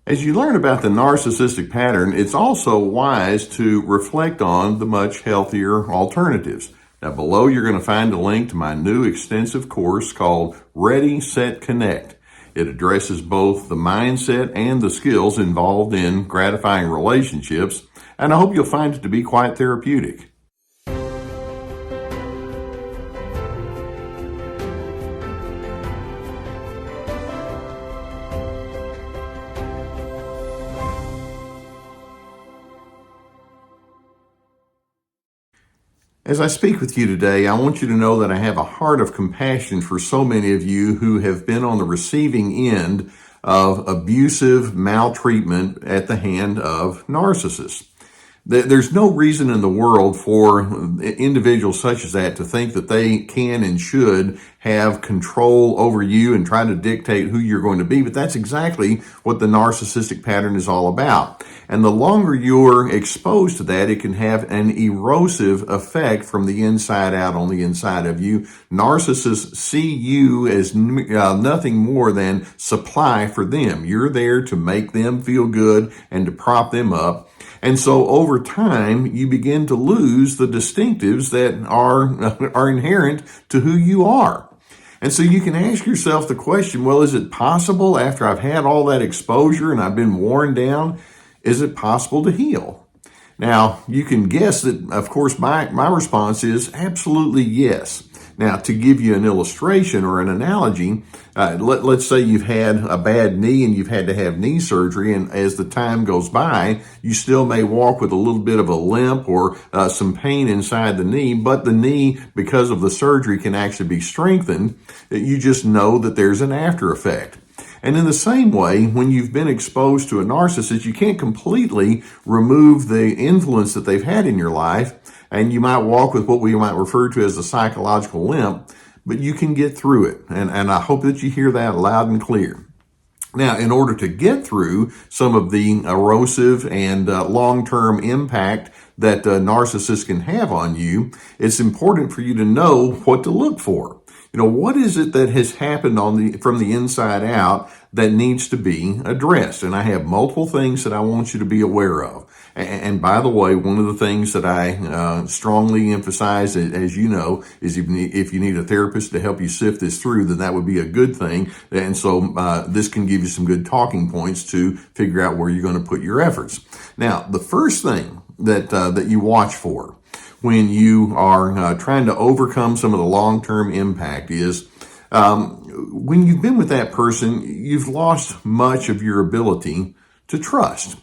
As you learn about the narcissistic pattern, it's also wise to reflect on the much healthier alternatives. Now, below you're going to find a link to my new extensive course called Ready, Set, Connect. It addresses both the mindset and the skills involved in gratifying relationships, and I hope you'll find it to be quite therapeutic. As I speak with you today, I want you to know that I have a heart of compassion for so many of you who have been on the receiving end of abusive maltreatment at the hand of narcissists. There's no reason in the world for individuals such as that to think that they can and should have control over you and try to dictate who you're going to be, but that's exactly what the narcissistic pattern is all about. And the longer you're exposed to that, it can have an erosive effect from the inside out on the inside of you. Narcissists see you as nothing more than supply for them. You're there to make them feel good and to prop them up. And so over time, you begin to lose the distinctives that are inherent to who you are. And so you can ask yourself the question, well, is it possible after I've had all that exposure and I've been worn down, is it possible to heal? Now, you can guess that, of course, my response is absolutely yes. Now, to give you an illustration or an analogy, let's say you've had a bad knee and you've had to have knee surgery, and as the time goes by, you still may walk with a little bit of a limp or some pain inside the knee, but the knee, because of the surgery, can actually be strengthened. You just know that there's an after effect. And in the same way, when you've been exposed to a narcissist, you can't completely remove the influence that they've had in your life, and you might walk with what we might refer to as a psychological limp, but you can get through it. And I hope that you hear that loud and clear. Now, in order to get through some of the erosive and long-term impact that narcissists can have on you, it's important for you to know what to look for. You know, what is it that has happened from the inside out that needs to be addressed? And I have multiple things that I want you to be aware of. And by the way, one of the things that I strongly emphasize, as you know, is if you need a therapist to help you sift this through, then that would be a good thing. And so this can give you some good talking points to figure out where you're going to put your efforts. Now, the first thing that you watch for when you are trying to overcome some of the long-term impact is when you've been with that person, you've lost much of your ability to trust.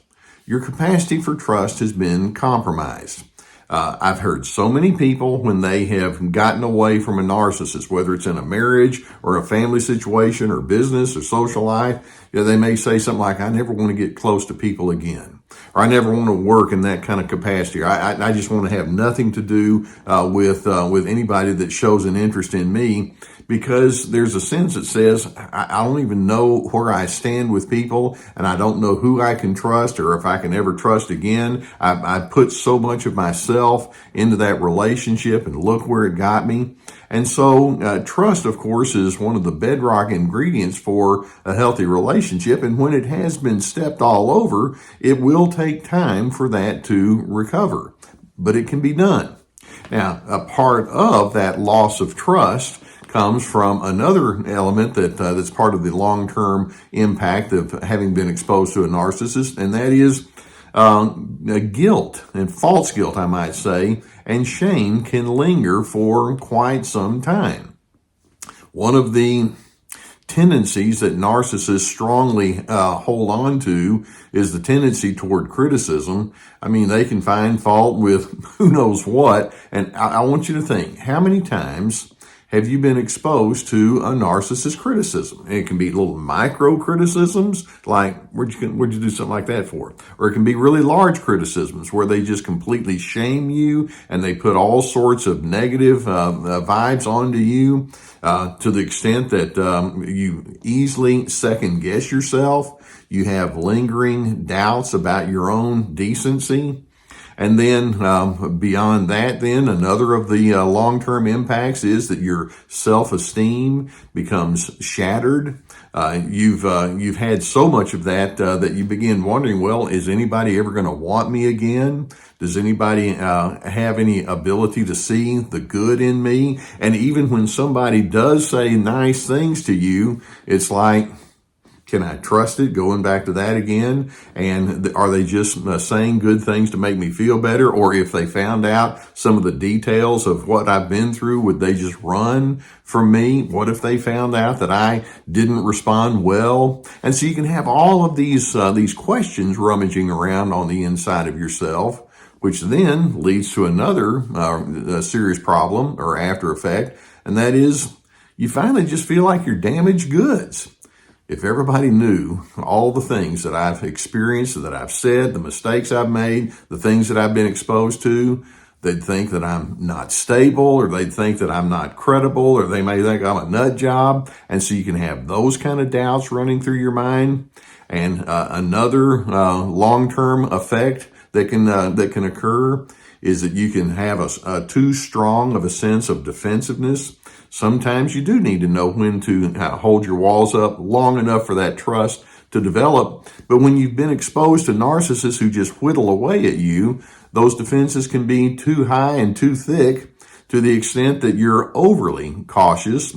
Your capacity for trust has been compromised. I've heard so many people when they have gotten away from a narcissist, whether it's in a marriage or a family situation or business or social life, they may say something like, I never want to get close to people again. Or I never want to work in that kind of capacity. Or I just want to have nothing to do with anybody that shows an interest in me, because there's a sense that says, I don't even know where I stand with people, and I don't know who I can trust or if I can ever trust again. I put so much of myself into that relationship, and look where it got me. And so trust, of course, is one of the bedrock ingredients for a healthy relationship. And when it has been stepped all over, it will take time for that to recover. But it can be done. Now, a part of that loss of trust comes from another element that's part of the long-term impact of having been exposed to a narcissist, and that is guilt, and false guilt, I might say, and shame can linger for quite some time. One of the tendencies that narcissists strongly hold on to is the tendency toward criticism. I mean, they can find fault with who knows what, and I want you to think, how many times have you been exposed to a narcissist criticism? It can be little micro criticisms, like, where'd you do something like that for? Or it can be really large criticisms where they just completely shame you and they put all sorts of negative vibes onto you to the extent that you easily second guess yourself. You have lingering doubts about your own decency. And then beyond that, then another of the long-term impacts is that your self-esteem becomes shattered. You've had so much of that that you begin wondering, well, is anybody ever going to want me again? Does anybody have any ability to see the good in me? And even when somebody does say nice things to you, it's like, can I trust it? Going back to that again. And are they just saying good things to make me feel better? Or if they found out some of the details of what I've been through, would they just run from me? What if they found out that I didn't respond well? And so you can have all of these questions rummaging around on the inside of yourself, which then leads to another serious problem or after effect. And that is you finally just feel like you're damaged goods. If everybody knew all the things that I've experienced, that I've said, the mistakes I've made, the things that I've been exposed to, they'd think that I'm not stable, or they'd think that I'm not credible, or they may think I'm a nut job. And so you can have those kind of doubts running through your mind. And another long-term effect that can occur is that you can have a too strong of a sense of defensiveness. Sometimes you do need to know when to hold your walls up long enough for that trust to develop. But when you've been exposed to narcissists who just whittle away at you, those defenses can be too high and too thick to the extent that you're overly cautious.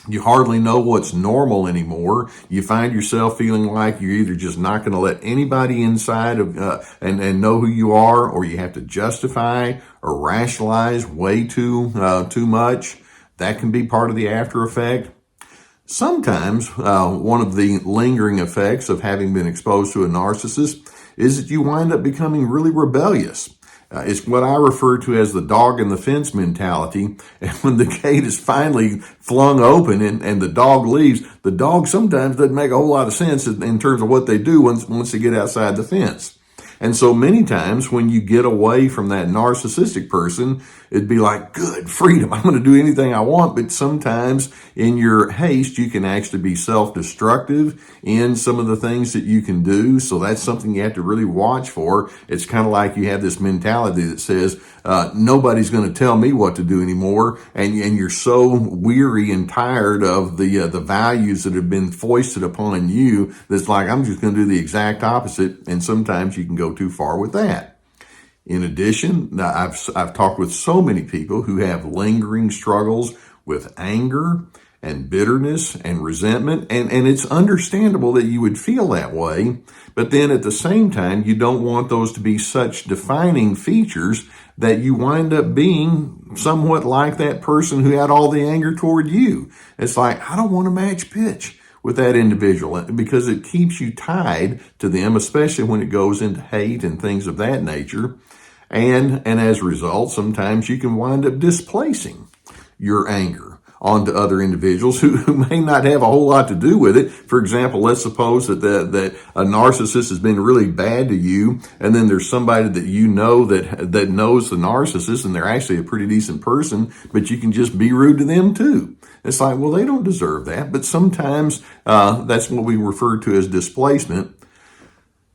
You hardly know what's normal anymore. You find yourself feeling like you're either just not going to let anybody inside of and know who you are, or you have to justify or rationalize way too much. That can be part of the after effect. Sometimes one of the lingering effects of having been exposed to a narcissist is that you wind up becoming really rebellious. It's what I refer to as the dog in the fence mentality. And when the gate is finally flung open and the dog leaves, the dog sometimes doesn't make a whole lot of sense in terms of what they do once they get outside the fence. And so many times when you get away from that narcissistic person, it'd be like, good, freedom. I'm going to do anything I want. But sometimes in your haste, you can actually be self-destructive in some of the things that you can do. So that's something you have to really watch for. It's kind of like you have this mentality that says, nobody's going to tell me what to do anymore. And you're so weary and tired of the values that have been foisted upon you that's like, I'm just going to do the exact opposite. And sometimes you can go too far with that. In addition, I've talked with so many people who have lingering struggles with anger and bitterness and resentment, and it's understandable that you would feel that way, but then at the same time, you don't want those to be such defining features that you wind up being somewhat like that person who had all the anger toward you. It's like, I don't want to match pitch with that individual because it keeps you tied to them, especially when it goes into hate and things of that nature. And as a result, sometimes you can wind up displacing your anger onto other individuals who may not have a whole lot to do with it. For example, let's suppose that a narcissist has been really bad to you, and then there's somebody that you know that knows the narcissist, and they're actually a pretty decent person, but you can just be rude to them too. It's like, well, they don't deserve that. But sometimes that's what we refer to as displacement.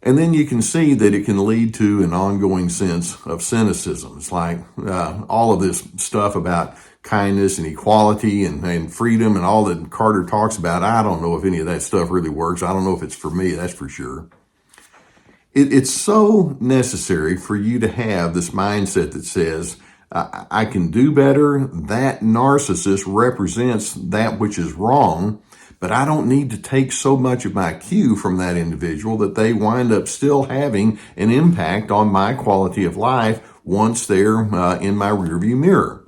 And then you can see that it can lead to an ongoing sense of cynicism. It's like all of this stuff about kindness and equality and freedom and all that Carter talks about. I don't know if any of that stuff really works. I don't know if it's for me, that's for sure. It's so necessary for you to have this mindset that says, I can do better. That narcissist represents that which is wrong, but I don't need to take so much of my cue from that individual that they wind up still having an impact on my quality of life once they're in my rearview mirror.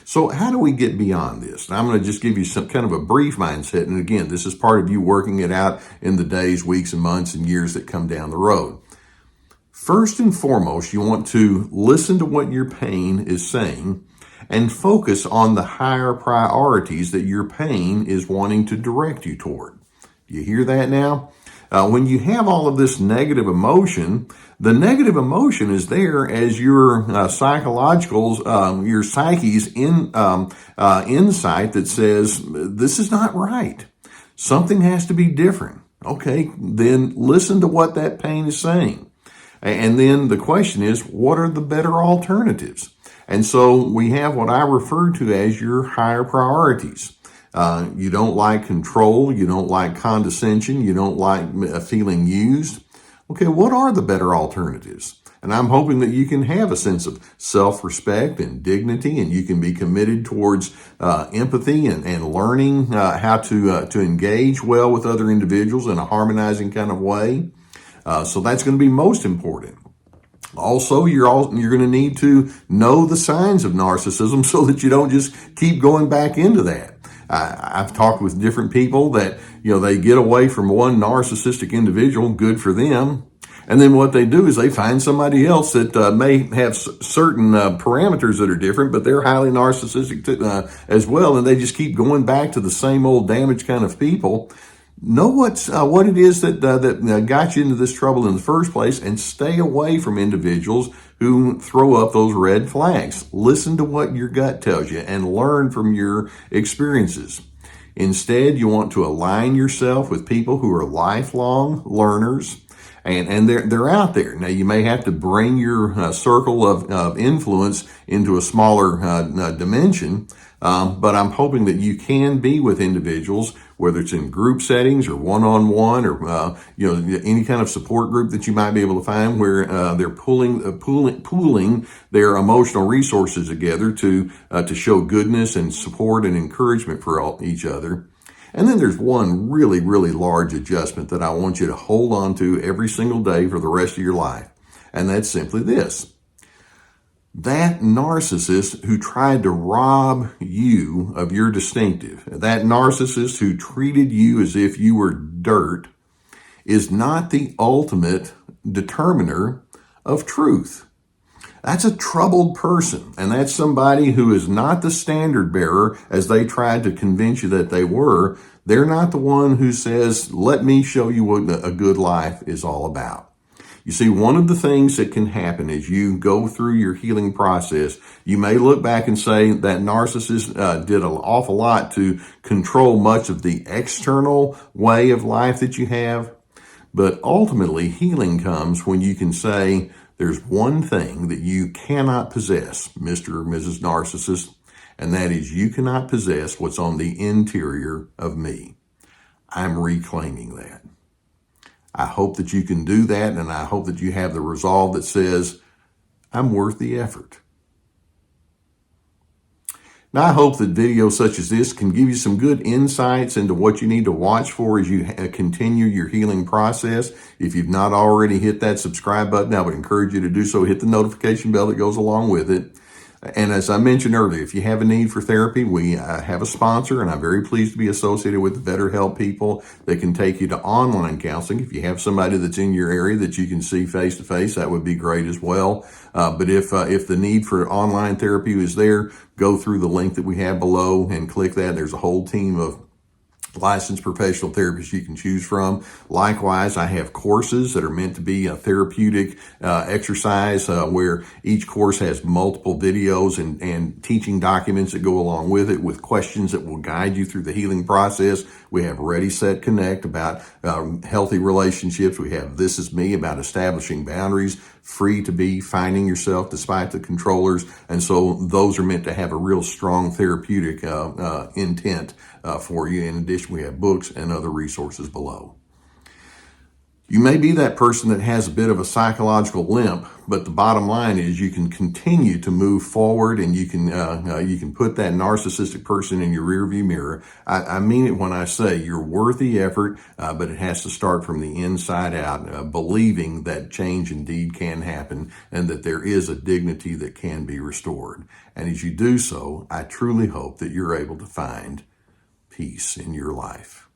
So how do we get beyond this? And I'm going to just give you some kind of a brief mindset. And again, this is part of you working it out in the days, weeks, and months and years that come down the road. First and foremost, you want to listen to what your pain is saying and focus on the higher priorities that your pain is wanting to direct you toward. Do you hear that now? When you have all of this negative emotion, the negative emotion is there as your your psyche's insight that says, this is not right. Something has to be different. Okay, then listen to what that pain is saying. And then the question is, what are the better alternatives? And so we have what I refer to as your higher priorities. You don't like control. You don't like condescension. You don't like feeling used. Okay, what are the better alternatives? And I'm hoping that you can have a sense of self-respect and dignity, and you can be committed towards empathy and learning how to engage well with other individuals in a harmonizing kind of way. So that's going to be most important. Also, you're going to need to know the signs of narcissism so that you don't just keep going back into that. I've talked with different people that, they get away from one narcissistic individual, good for them. And then what they do is they find somebody else that may have certain parameters that are different, but they're highly narcissistic as well. And they just keep going back to the same old damaged kind of people. Know what it is that got you into this trouble in the first place, and stay away from individuals who throw up those red flags. Listen to what your gut tells you and learn from your experiences. Instead, you want to align yourself with people who are lifelong learners, and they're out there. Now, you may have to bring your circle of influence into a smaller dimension, but I'm hoping that you can be with individuals, whether it's in group settings or one-on-one, or any kind of support group that you might be able to find, where they're pooling their emotional resources together to show goodness and support and encouragement for each other. And then there's one really, really large adjustment that I want you to hold on to every single day for the rest of your life. And that's simply this. That narcissist who tried to rob you of your distinctive, that narcissist who treated you as if you were dirt, is not the ultimate determiner of truth. That's a troubled person, and that's somebody who is not the standard bearer as they tried to convince you that they were. They're not the one who says, let me show you what a good life is all about. You see, one of the things that can happen as you go through your healing process, you may look back and say that narcissist did an awful lot to control much of the external way of life that you have. But ultimately, healing comes when you can say, there's one thing that you cannot possess, Mr. or Mrs. Narcissist, and that is you cannot possess what's on the interior of me. I'm reclaiming that. I hope that you can do that, and I hope that you have the resolve that says, I'm worth the effort. Now, I hope that videos such as this can give you some good insights into what you need to watch for as you continue your healing process. If you've not already hit that subscribe button, I would encourage you to do so. Hit the notification bell that goes along with it. And as I mentioned earlier, if you have a need for therapy, we have a sponsor, and I'm very pleased to be associated with the BetterHelp people that can take you to online counseling. If you have somebody that's in your area that you can see face to face, that would be great as well. But if the need for online therapy is there, go through the link that we have below and click that. There's a whole team of licensed professional therapists you can choose from. Likewise, I have courses that are meant to be a therapeutic exercise where each course has multiple videos and teaching documents that go along with it, with questions that will guide you through the healing process. We have Ready, Set, Connect about healthy relationships. We have This Is Me about establishing boundaries, Free to Be, finding yourself despite the controllers. And so those are meant to have a real strong therapeutic intent for you. In addition, we have books and other resources below. You may be that person that has a bit of a psychological limp, but the bottom line is you can continue to move forward, and you can put that narcissistic person in your rearview mirror. I mean it when I say you're worth the effort, but it has to start from the inside out, believing that change indeed can happen and that there is a dignity that can be restored. And as you do so, I truly hope that you're able to find peace in your life.